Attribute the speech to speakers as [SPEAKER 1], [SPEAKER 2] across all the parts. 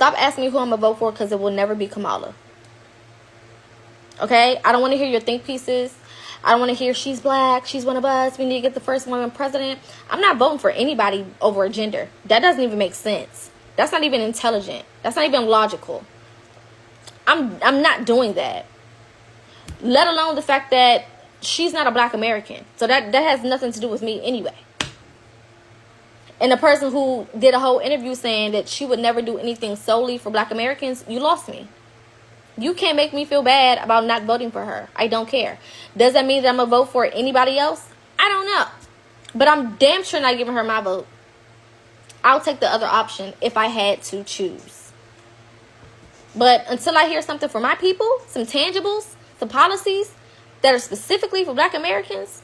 [SPEAKER 1] stop asking me who I'm going to vote for, because it will never be Kamala. Okay? I don't want to hear your think pieces. I don't want to hear she's black, she's one of us, we need to get the first woman president. I'm not voting for anybody over a gender. That doesn't even make sense. That's not even intelligent. That's not even logical. I'm not doing that. Let alone the fact that she's not a black American. So that has nothing to do with me anyway. And the person who did a whole interview saying that she would never do anything solely for black Americans, you lost me. You can't make me feel bad about not voting for her. I don't care. Does that mean that I'm going to vote for anybody else? I don't know. But I'm damn sure not giving her my vote. I'll take the other option if I had to choose. But until I hear something for my people, some tangibles, some policies that are specifically for black Americans,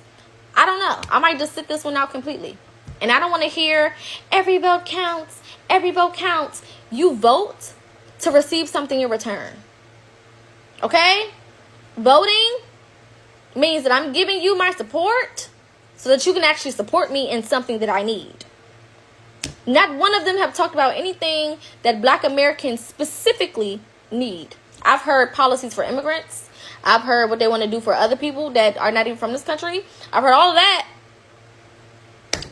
[SPEAKER 1] I don't know. I might just sit this one out completely. And I don't want to hear every vote counts. Every vote counts. You vote to receive something in return. Okay? Voting means that I'm giving you my support so that you can actually support me in something that I need. Not one of them have talked about anything that black Americans specifically need. I've heard policies for immigrants. I've heard what they want to do for other people that are not even from this country. I've heard all of that.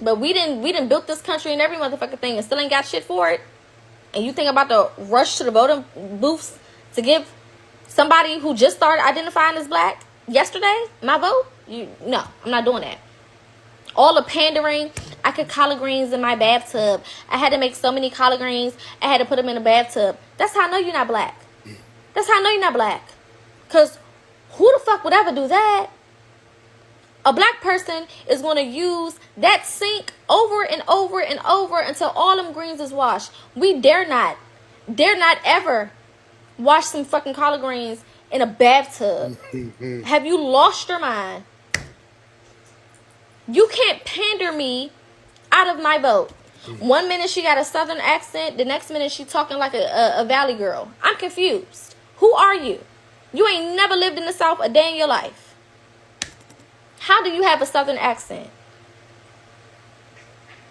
[SPEAKER 1] But we didn't build this country and every motherfucking thing and still ain't got shit for it. And you think about the rush to the voting booths to give somebody who just started identifying as black yesterday my vote? No, I'm not doing that. All the pandering. I could collard greens in my bathtub. I had to make so many collard greens. I had to put them in a bathtub. That's how I know you're not black. That's how I know you're not black. Because who the fuck would ever do that? A black person is going to use that sink over and over and over until all them greens is washed. We dare not ever wash some fucking collard greens in a bathtub. Have you lost your mind? You can't pander me out of my vote. 1 minute she got a southern accent, the next minute she talking like a valley girl. I'm confused. Who are you? You ain't never lived in the South a day in your life. How do you have a southern accent?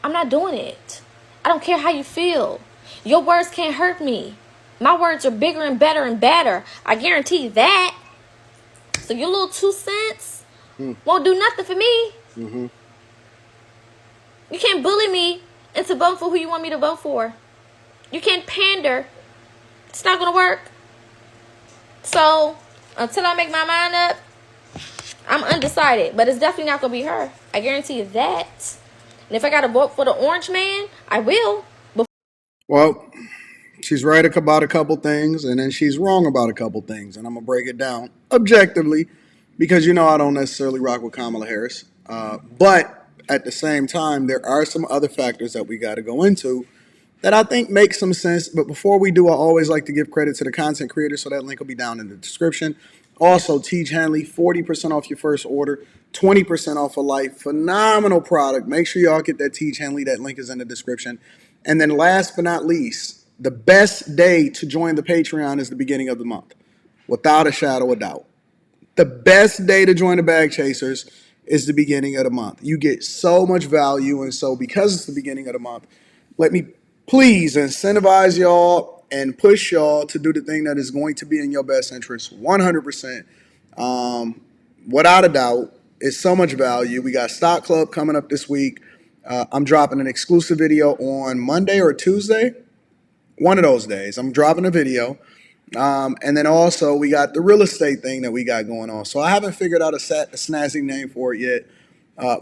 [SPEAKER 1] I'm not doing it. I don't care how you feel. Your words can't hurt me. My words are bigger and better and badder. I guarantee that. So your little 2 cents won't do nothing for me. Mm-hmm. You can't bully me into voting for who you want me to vote for. You can't pander. It's not going to work. So until I make my mind up, I'm undecided. But it's definitely not going to be her. I guarantee you that. And if I got to vote for the orange man, I will.
[SPEAKER 2] Well, she's right about a couple things, and then she's wrong about a couple things. And I'm going to break it down objectively because, I don't necessarily rock with Kamala Harris. But at the same time, there are some other factors that we got to go into that I think make some sense. But before we do, I always like to give credit to the content creator, so that link will be down in the description. Also, Teej Hanley, 40% off your first order, 20% off for life. Phenomenal product. Make sure y'all get that Teej Hanley. That link is in the description. And then last but not least, the best day to join the Patreon is the beginning of the month, without a shadow of doubt. The best day to join the Bag Chasers is the beginning of the month. You get so much value, and so because it's the beginning of the month, let me please incentivize y'all and push y'all to do the thing that is going to be in your best interest 100%. Without a doubt, it's so much value. We got Stock Club coming up this week. I'm dropping an exclusive video on Monday or Tuesday. One of those days, I'm dropping a video. And then also we got the real estate thing that we got going on. So I haven't figured out a snazzy name for it yet,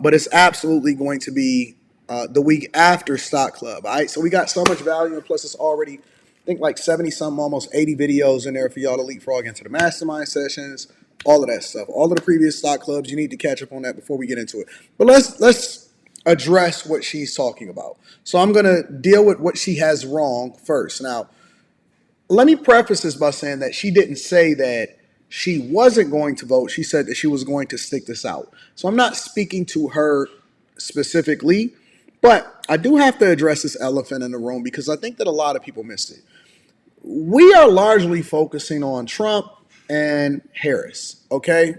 [SPEAKER 2] but it's absolutely going to be the week after Stock Club. All right, so we got so much value, and plus it's already, I think, like 70-something, almost 80 videos in there for y'all to leapfrog into the mastermind sessions, all of that stuff. All of the previous Stock Clubs, you need to catch up on that before we get into it. But let's address what she's talking about. So I'm going to deal with what she has wrong first. Now, let me preface this by saying that she didn't say that she wasn't going to vote. She said that she was going to stick this out. So I'm not speaking to her specifically, but I do have to address this elephant in the room because I think that a lot of people missed it. We are largely focusing on Trump and Harris, okay?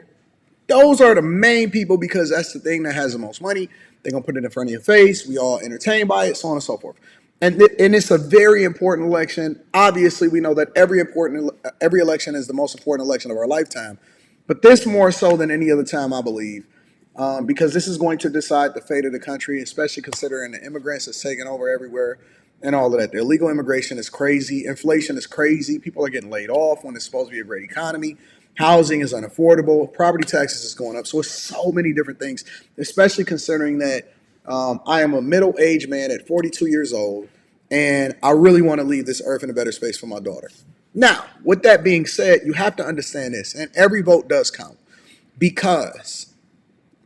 [SPEAKER 2] Those are the main people because that's the thing that has the most money. They're going to put it in front of your face. We all entertained by it, so on and so forth. And it's a very important election. Obviously, we know that every election is the most important election of our lifetime, but this more so than any other time, I believe, because this is going to decide the fate of the country, especially considering the immigrants that's taking over everywhere and all of that. The illegal immigration is crazy. Inflation is crazy. People are getting laid off when it's supposed to be a great economy. Housing is unaffordable. Property taxes is going up. So it's so many different things, especially considering that I am a middle-aged man at 42 years old, and I really want to leave this earth in a better space for my daughter. Now, with that being said, you have to understand this, and every vote does count, because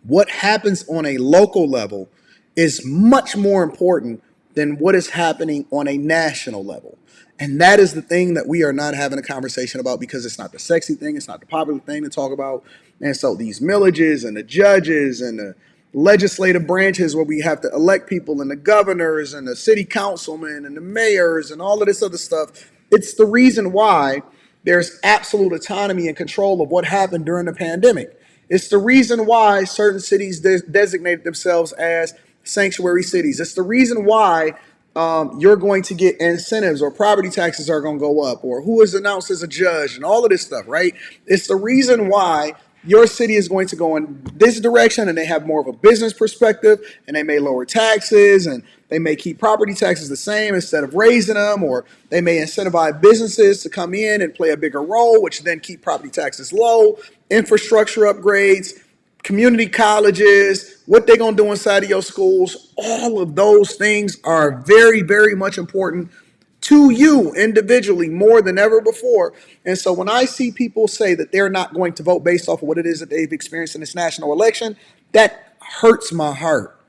[SPEAKER 2] what happens on a local level is much more important than what is happening on a national level. And that is the thing that we are not having a conversation about, because it's not the sexy thing, it's not the popular thing to talk about. And so these millages and the judges and the legislative branches where we have to elect people, and the governors and the city councilmen and the mayors and all of this other stuff, it's the reason why there's absolute autonomy and control of what happened during the pandemic. It's the reason why certain cities designated themselves as sanctuary cities. It's the reason why you're going to get incentives, or property taxes are going to go up, or who is announced as a judge, and all of this stuff, right? It's the reason why your city is going to go in this direction, and they have more of a business perspective, and they may lower taxes, and they may keep property taxes the same instead of raising them, or they may incentivize businesses to come in and play a bigger role, which then keep property taxes low, infrastructure upgrades, community colleges, what they're going to do inside of your schools. All of those things are very, very much important to you individually, more than ever before. And so when I see people say that they're not going to vote based off of what it is that they've experienced in this national election, that hurts my heart.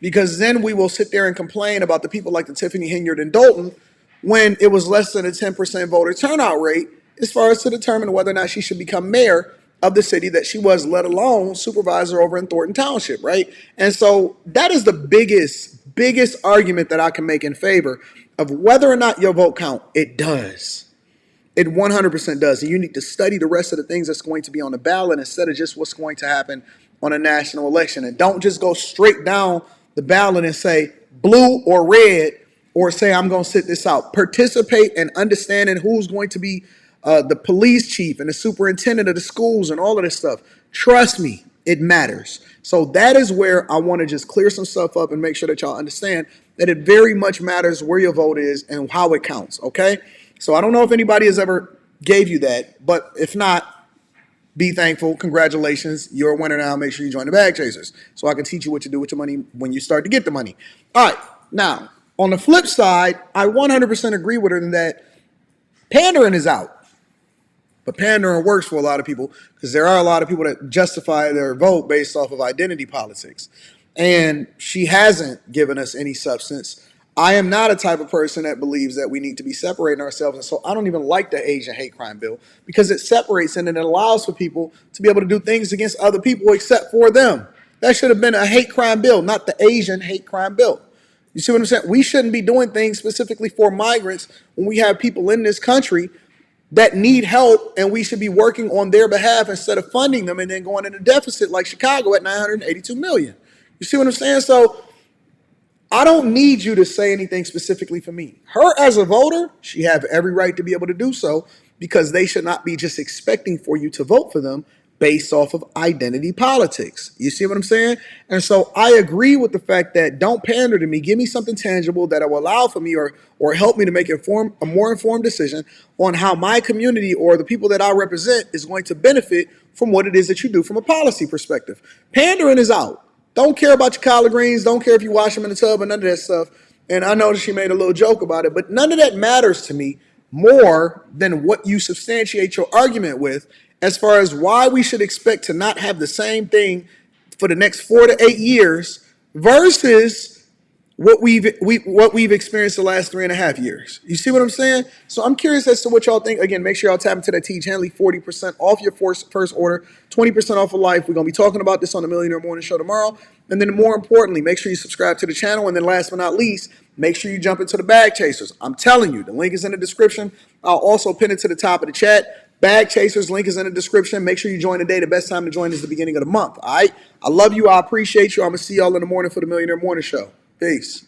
[SPEAKER 2] Because then we will sit there and complain about the people like the Tiffany Henyard in Dalton, when it was less than a 10% voter turnout rate as far as to determine whether or not she should become mayor of the city that she was, let alone supervisor over in Thornton Township, right? And so that is the biggest argument that I can make in favor of whether or not your vote count. It does. It 100% does. And you need to study the rest of the things that's going to be on the ballot instead of just what's going to happen on a national election. And don't just go straight down the ballot and say blue or red, or say I'm going to sit this out. Participate in understanding who's going to be the police chief and the superintendent of the schools and all of this stuff. Trust me, it matters. So that is where I want to just clear some stuff up and make sure that y'all understand that it very much matters where your vote is and how it counts, okay? So I don't know if anybody has ever gave you that, but if not, be thankful. Congratulations. You're a winner now. Make sure you join the Bag Chasers so I can teach you what to do with your money when you start to get the money. All right. Now, on the flip side, I 100% agree with her in that pandering is out. But pandering works for a lot of people, because there are a lot of people that justify their vote based off of identity politics. And she hasn't given us any substance. I am not a type of person that believes that we need to be separating ourselves. And so I don't even like the Asian hate crime bill, because it separates and it allows for people to be able to do things against other people except for them. That should have been a hate crime bill, not the Asian hate crime bill. You see what I'm saying? We shouldn't be doing things specifically for migrants when we have people in this country that need help, and we should be working on their behalf instead of funding them and then going into deficit like Chicago at $982 million. You see what I'm saying? So I don't need you to say anything specifically for me. Her as a voter, she have every right to be able to do so, because they should not be just expecting for you to vote for them based off of identity politics. You see what I'm saying? And so I agree with the fact that don't pander to me. Give me something tangible that will allow for me, or help me to make a more informed decision on how my community or the people that I represent is going to benefit from what it is that you do from a policy perspective. Pandering is out. Don't care about your collard greens. Don't care if you wash them in the tub and none of that stuff. And I know that she made a little joke about it, but none of that matters to me more than what you substantiate your argument with, as far as why we should expect to not have the same thing for the next 4 to 8 years versus what we've experienced the last 3.5 years. You see what I'm saying? So I'm curious as to what y'all think. Again, make sure y'all tap into that T. Hanley, 40% off your first order, 20% off of life. We're going to be talking about this on the Millionaire Morning Show tomorrow. And then more importantly, make sure you subscribe to the channel. And then last but not least, make sure you jump into the Bag Chasers. I'm telling you, the link is in the description. I'll also pin it to the top of the chat. Bag Chasers, link is in the description. Make sure you join today. The best time to join is the beginning of the month. All right? I love you. I appreciate you. I'm going to see y'all in the morning for the Millionaire Morning Show. Peace.